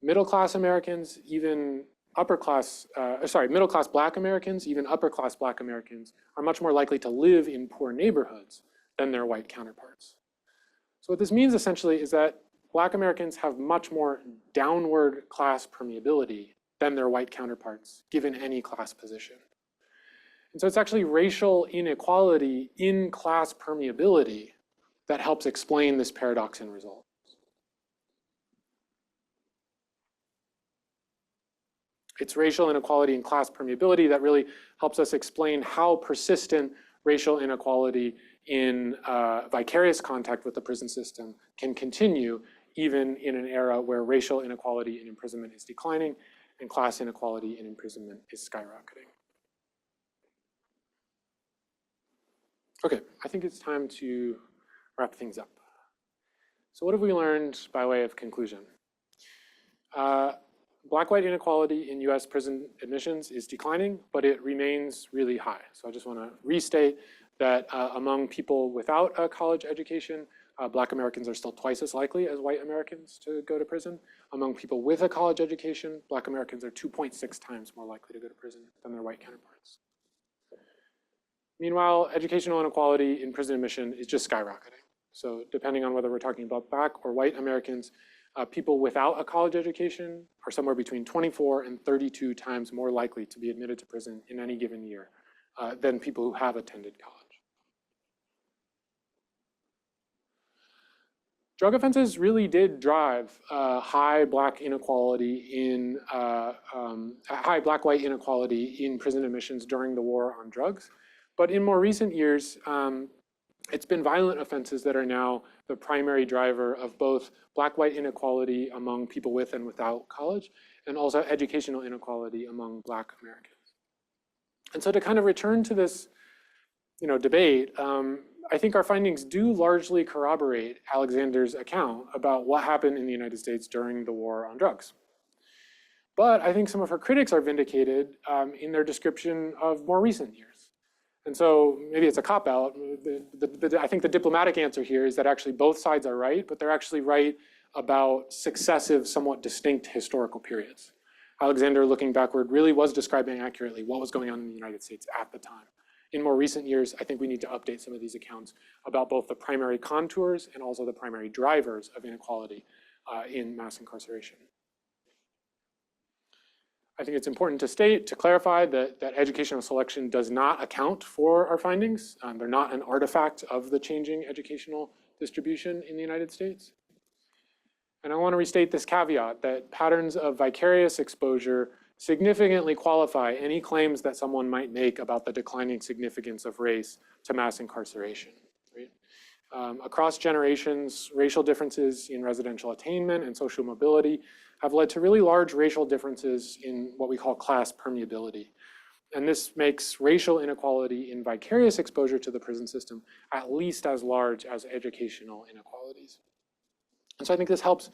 middle-class Americans, even middle-class Black Americans, even upper-class Black Americans are much more likely to live in poor neighborhoods than their white counterparts. So what this means essentially is that Black Americans have much more downward class permeability than their white counterparts, given any class position. And so it's actually racial inequality in class permeability that helps explain this paradox in results. It's racial inequality in class permeability that really helps us explain how persistent racial inequality in vicarious contact with the prison system can continue even in an era where racial inequality in imprisonment is declining and class inequality in imprisonment is skyrocketing. Okay, I think it's time to wrap things up. So what have we learned by way of conclusion? Black-white inequality in US prison admissions is declining, but it remains really high. So I just want to restate that among people without a college education, Black Americans are still twice as likely as white Americans to go to prison. Among people with a college education, Black Americans are 2.6 times more likely to go to prison than their white counterparts. Meanwhile, educational inequality in prison admission is just skyrocketing. So depending on whether we're talking about Black or white Americans, people without a college education are somewhere between 24 and 32 times more likely to be admitted to prison in any given year than people who have attended college. Drug offenses really did drive high Black inequality in high Black-white inequality in prison admissions during the war on drugs. But in more recent years, it's been violent offenses that are now the primary driver of both Black-white inequality among people with and without college, and also educational inequality among Black Americans. And so to kind of return to this debate, I think our findings do largely corroborate Alexander's account about what happened in the United States during the war on drugs. But I think some of her critics are vindicated in their description of more recent years. And so maybe it's a cop-out. I think the diplomatic answer here is that actually both sides are right, but they're actually right about successive, somewhat distinct historical periods. Alexander, looking backward, really was describing accurately what was going on in the United States at the time. In more recent years, I think we need to update some of these accounts about both the primary contours and also the primary drivers of inequality in mass incarceration. I think it's important to clarify that educational selection does not account for our findings. They're not an artifact of the changing educational distribution in the United States. And I want to restate this caveat that patterns of vicarious exposure significantly qualify any claims that someone might make about the declining significance of race to mass incarceration. Right? Across generations, racial differences in residential attainment and social mobility have led to really large racial differences in what we call class permeability. And this makes racial inequality in vicarious exposure to the prison system at least as large as educational inequalities. And so I think this helps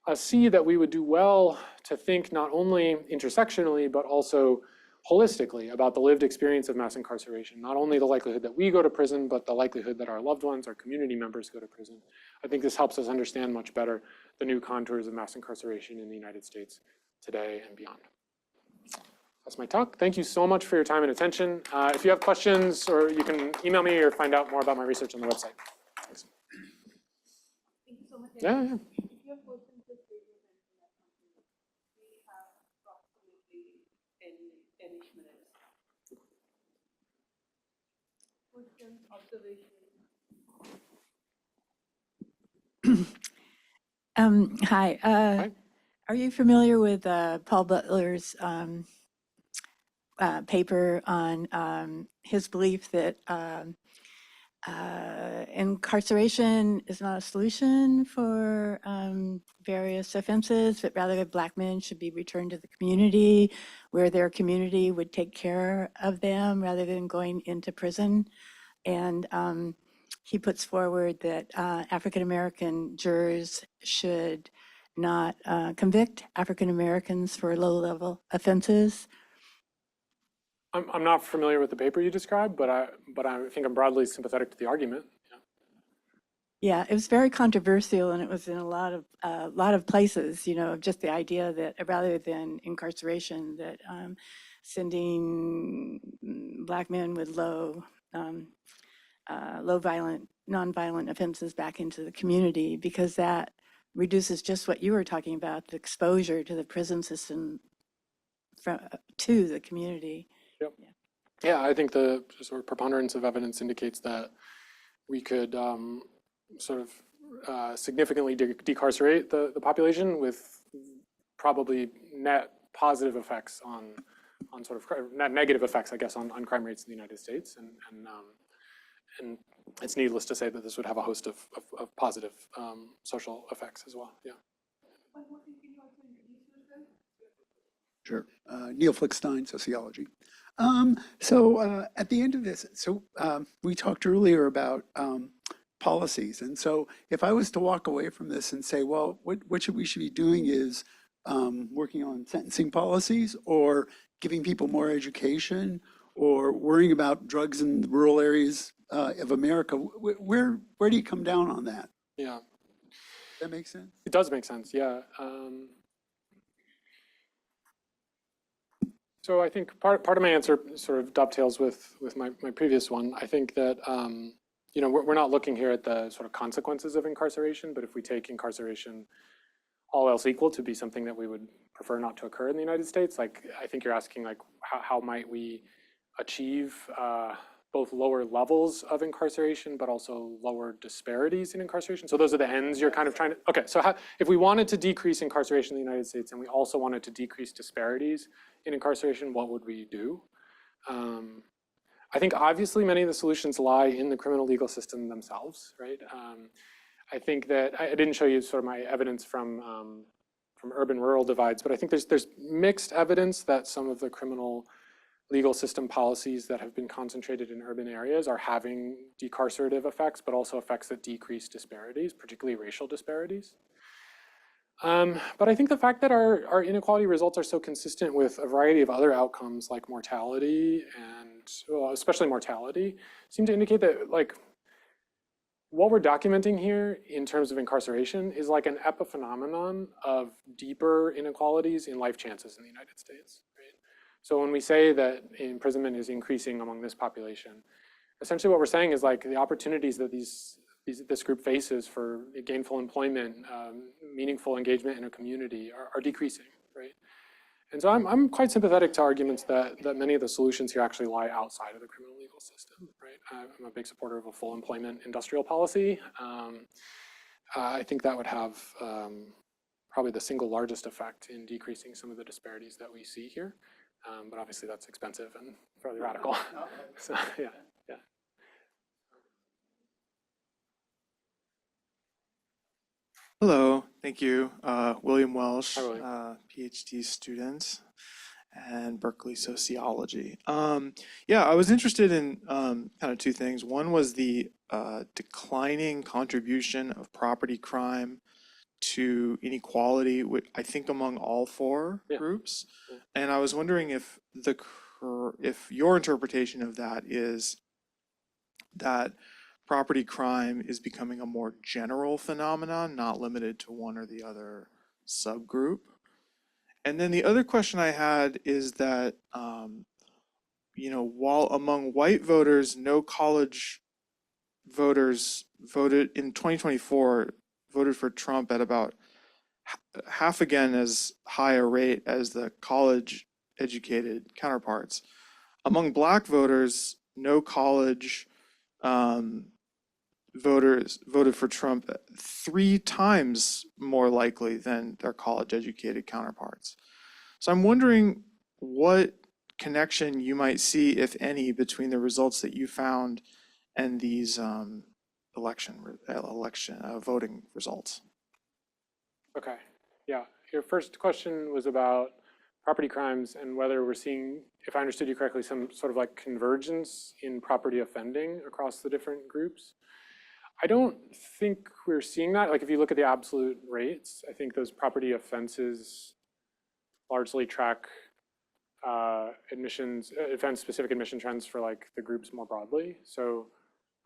us see that we would do well to think not only intersectionally, but also holistically about the lived experience of mass incarceration, not only the likelihood that we go to prison, but the likelihood that our loved ones, our community members go to prison. I think this helps us understand much better the new contours of mass incarceration in the United States today and beyond. That's my talk. Thank you so much for your time and attention. If you have questions, or you can email me or find out more about my research on the website. Thanks. Thank you so much. Yeah. If you have questions, just raise your hand. We have approximately 10-ish minutes. Questions, observations? Hi. Hi. Are you familiar with Paul Butler's paper on his belief that incarceration is not a solution for various offenses, but rather Black men should be returned to the community where their community would take care of them rather than going into prison. And he puts forward that African American jurors should not convict African Americans for low-level offenses. I'm not familiar with the paper you described, but I think I'm broadly sympathetic to the argument. Yeah, it was very controversial, and it was in a lot of places. You know, just the idea that rather than incarceration, that sending Black men with low violent, nonviolent offenses back into the community, because that reduces just what you were talking about, the exposure to the prison system to the community. Yep. Yeah, I think the sort of preponderance of evidence indicates that we could sort of significantly decarcerate the population with probably net positive effects on sort of net negative effects, I guess, on crime rates in the United States. And it's needless to say that this would have a host of positive social effects as well. Yeah. Sure. Neil Flickstein, Sociology. At the end of this, we talked earlier about policies. And so if I was to walk away from this and say, well, what we should be doing is working on sentencing policies or giving people more education or worrying about drugs in the rural areas of America, where do you come down on that? Yeah. Does that make sense? It does make sense, yeah. So I think part of my answer sort of dovetails with my previous one. I think that you know, we're not looking here at the sort of consequences of incarceration, but if we take incarceration all else equal to be something that we would prefer not to occur in the United States, like I think you're asking like how might we achieve both lower levels of incarceration, but also lower disparities in incarceration. So those are the ends you're kind of trying to, okay, so if we wanted to decrease incarceration in the United States and we also wanted to decrease disparities in incarceration, what would we do? I think obviously many of the solutions lie in the criminal legal system themselves, right? I think that, I didn't show you sort of my evidence from urban-rural divides, but I think there's mixed evidence that some of the criminal legal system policies that have been concentrated in urban areas are having decarcerative effects, but also effects that decrease disparities, particularly racial disparities. But I think the fact that our inequality results are so consistent with a variety of other outcomes like mortality and especially mortality seem to indicate that like what we're documenting here in terms of incarceration is like an epiphenomenon of deeper inequalities in life chances in the United States. So when we say that imprisonment is increasing among this population, essentially what we're saying is like the opportunities that this group faces for gainful employment, meaningful engagement in a community are decreasing, right? And so I'm quite sympathetic to arguments that many of the solutions here actually lie outside of the criminal legal system, right? I'm a big supporter of a full employment industrial policy. I think that would have probably the single largest effect in decreasing some of the disparities that we see here. But obviously that's expensive and fairly radical. So yeah. Hello, thank you. William Welsh, Hi, William. PhD student and Berkeley Sociology. Yeah, I was interested in kind of two things. One was the declining contribution of property crime to inequality, I think among all four groups. Yeah. And I was wondering if your interpretation of that is that property crime is becoming a more general phenomenon, not limited to one or the other subgroup. And then the other question I had is that, you know, while among white voters, no college voters voted in 2024, voted for Trump at about half again as high a rate as the college educated counterparts. Among black voters, no college voters voted for Trump 3 times more likely than their college educated counterparts. So I'm wondering what connection you might see, if any, between the results that you found and these voting results. Okay, yeah. Your first question was about property crimes and whether we're seeing, if I understood you correctly, some sort of like convergence in property offending across the different groups. I don't think we're seeing that. Like if you look at the absolute rates, I think those property offenses largely track offense-specific admission trends for like the groups more broadly. So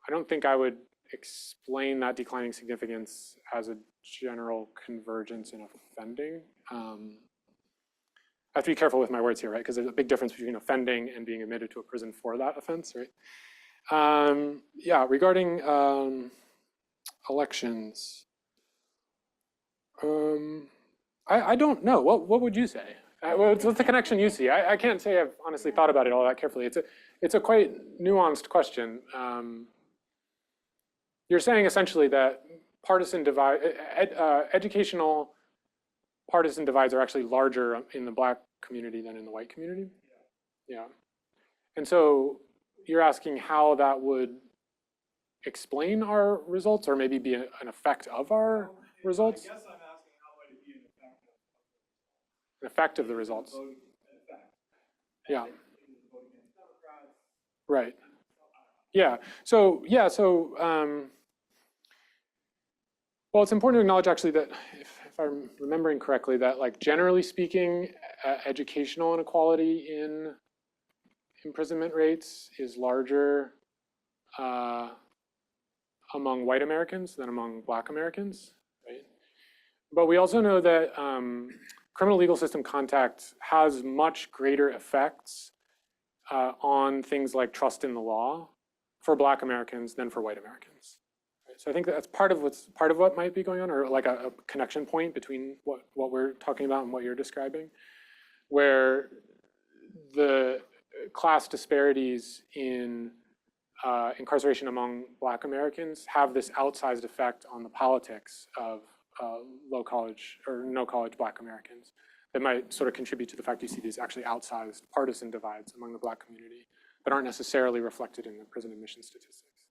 I don't think I would explain that declining significance as a general convergence in offending. I have to be careful with my words here, right? Because there's a big difference between offending and being admitted to a prison for that offense, right? Yeah, regarding elections, I don't know. What would you say? What's the connection you see? I can't say I've honestly thought about it all that carefully. It's a quite nuanced question. You're saying essentially that partisan divide, educational partisan divides are actually larger in the Black community than in the white community? Yeah. And so you're asking how that would explain our results or maybe be an effect of our results? I guess I'm asking how might it be An effect of the results. Yeah. Right. Yeah. So well, it's important to acknowledge actually that if I'm remembering correctly, that like generally speaking, educational inequality in imprisonment rates is larger among white Americans than among Black Americans, right? But we also know that criminal legal system contact has much greater effects on things like trust in the law for Black Americans than for white Americans. So I think that's part of what might be going on, or like a connection point between what we're talking about and what you're describing, where the class disparities in incarceration among Black Americans have this outsized effect on the politics of low college or no college Black Americans that might sort of contribute to the fact you see these actually outsized partisan divides among the Black community that aren't necessarily reflected in the prison admission statistics.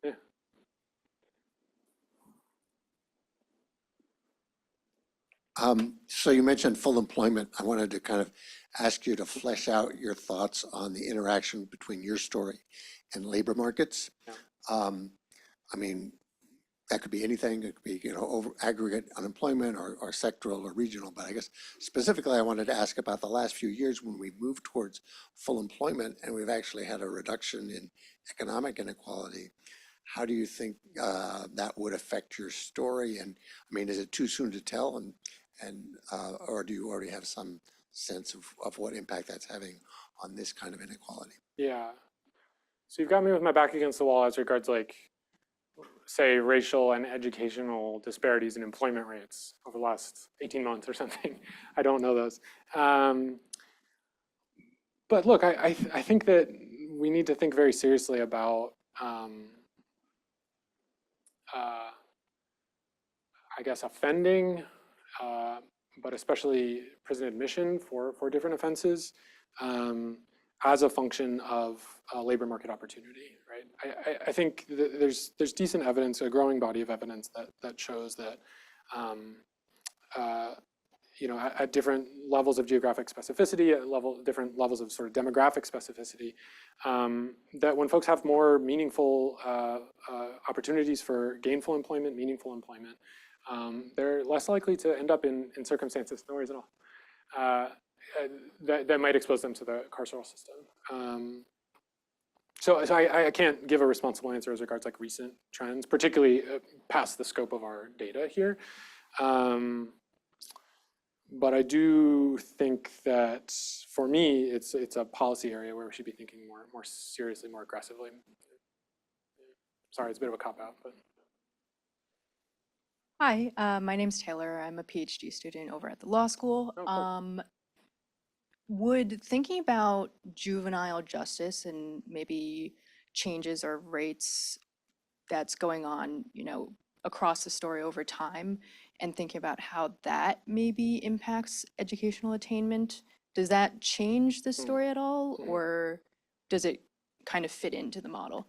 Yeah. So you mentioned full employment. I wanted to kind of ask you to flesh out your thoughts on the interaction between your story and labor markets. Yeah. I mean, that could be anything. It could be, over aggregate unemployment or sectoral or regional. But I guess specifically, I wanted to ask about the last few years when we've moved towards full employment and we've actually had a reduction in economic inequality. How do you think that would affect your story? And I mean, is it too soon to tell? Or do you already have some sense of what impact that's having on this kind of inequality? Yeah. So you've got me with my back against the wall as regards like, say, racial and educational disparities in employment rates over the last 18 months or something. I don't know those. But look, I think that we need to think very seriously about I guess offending, but especially prison admission for different offenses as a function of labor market opportunity, right? I think there's decent evidence, a growing body of evidence that shows that at different levels of geographic specificity, at different levels of sort of demographic specificity, that when folks have more meaningful opportunities for gainful employment, meaningful employment, they're less likely to end up in circumstances, no worries at all, that might expose them to the carceral system. So I can't give a responsible answer as regards like recent trends, particularly past the scope of our data here. But I do think that for me, it's a policy area where we should be thinking more seriously, more aggressively. Sorry, it's a bit of a cop-out, but. Hi, my name's Taylor. I'm a PhD student over at the law school. Oh, cool. Would thinking about juvenile justice and maybe changes or rates that's going on, across the story over time, and thinking about how that maybe impacts educational attainment, does that change the story at all, or does it kind of fit into the model?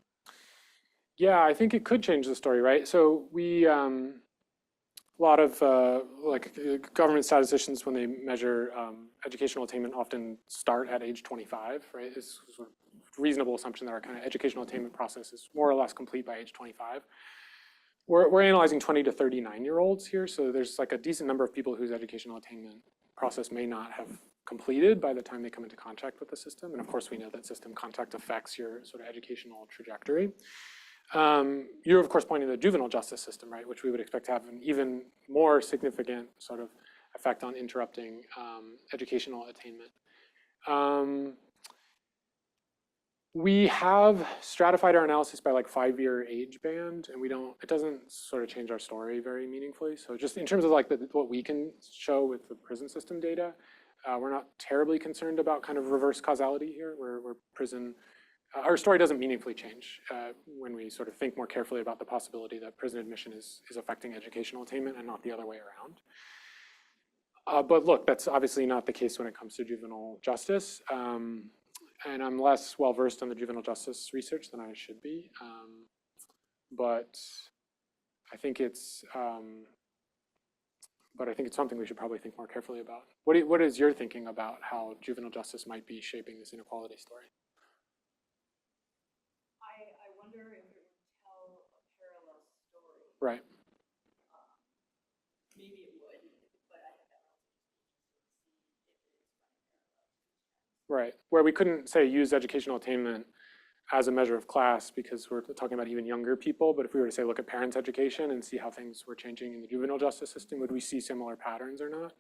Yeah, I think it could change the story, right? So we, a lot of government statisticians, when they measure educational attainment, often start at age 25, right? It's sort of reasonable assumption that our kind of educational attainment process is more or less complete by age 25. We're analyzing 20 to 39-year-olds here, so there's like a decent number of people whose educational attainment process may not have completed by the time they come into contact with the system. And of course, we know that system contact affects your sort of educational trajectory. You're of course pointing to the juvenile justice system, right, which we would expect to have an even more significant sort of effect on interrupting educational attainment. We have stratified our analysis by like 5-year age band, and it doesn't sort of change our story very meaningfully. So just in terms of like what we can show with the prison system data, we're not terribly concerned about kind of reverse causality here, where prison, our story doesn't meaningfully change when we sort of think more carefully about the possibility that prison admission is affecting educational attainment and not the other way around. But look, that's obviously not the case when it comes to juvenile justice. And I'm less well-versed on the juvenile justice research than I should be. But I think it's something we should probably think more carefully about. What is your thinking about how juvenile justice might be shaping this inequality story? I wonder if it would tell a parallel story. Right. Maybe it would, but I think that would see if it is running parallel. Right, where we couldn't say use educational attainment as a measure of class because we're talking about even younger people, but if we were to say look at parents' education and see how things were changing in the juvenile justice system, would we see similar patterns or not?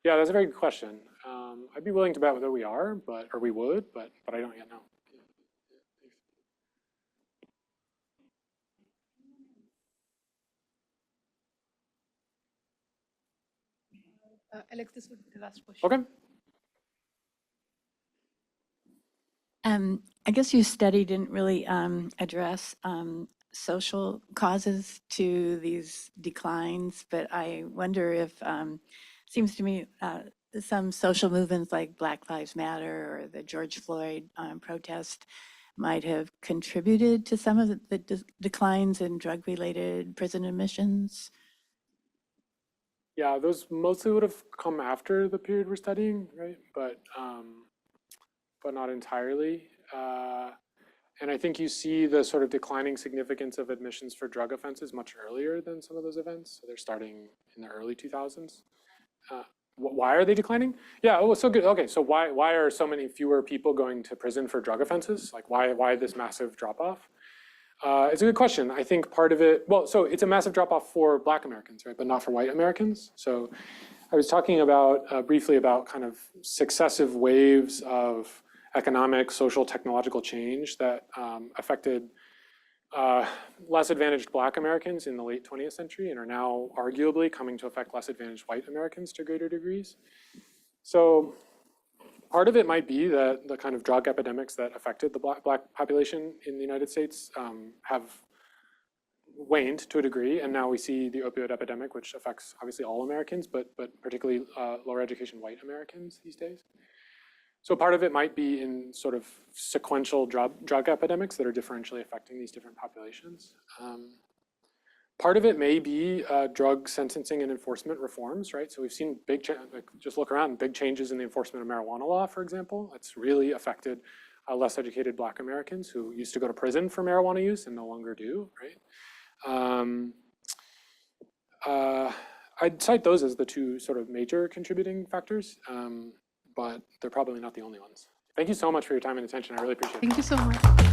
Yeah, that's a very good question. I'd be willing to bet whether we are, or we would, but I don't yet know. Alex, this would be the last question. Okay. I guess your study didn't really address social causes to these declines, but I wonder if, seems to me, some social movements like Black Lives Matter or the George Floyd protest might have contributed to some of the declines in drug-related prison admissions. Yeah, those mostly would have come after the period we're studying, right? But not entirely. And I think you see the sort of declining significance of admissions for drug offenses much earlier than some of those events. So they're starting in the early 2000s. Why are they declining? Yeah, oh, so good. Okay, so why are so many fewer people going to prison for drug offenses? Like why this massive drop-off? It's a good question. I think part of it, well, so it's a massive drop-off for Black Americans, right, but not for white Americans. So I was talking about briefly about kind of successive waves of economic, social, technological change that affected less advantaged Black Americans in the late 20th century and are now arguably coming to affect less advantaged white Americans to greater degrees. So part of it might be that the kind of drug epidemics that affected the Black population in the United States have waned to a degree, and now we see the opioid epidemic, which affects obviously all Americans, but particularly lower education white Americans these days. So part of it might be in sort of sequential drug epidemics that are differentially affecting these different populations. Part of it may be drug sentencing and enforcement reforms, right? So we've seen just look around, big changes in the enforcement of marijuana law, for example. It's really affected less educated Black Americans who used to go to prison for marijuana use and no longer do, right? I'd cite those as the two sort of major contributing factors, but they're probably not the only ones. Thank you so much for your time and attention. I really appreciate it. Thank you so much.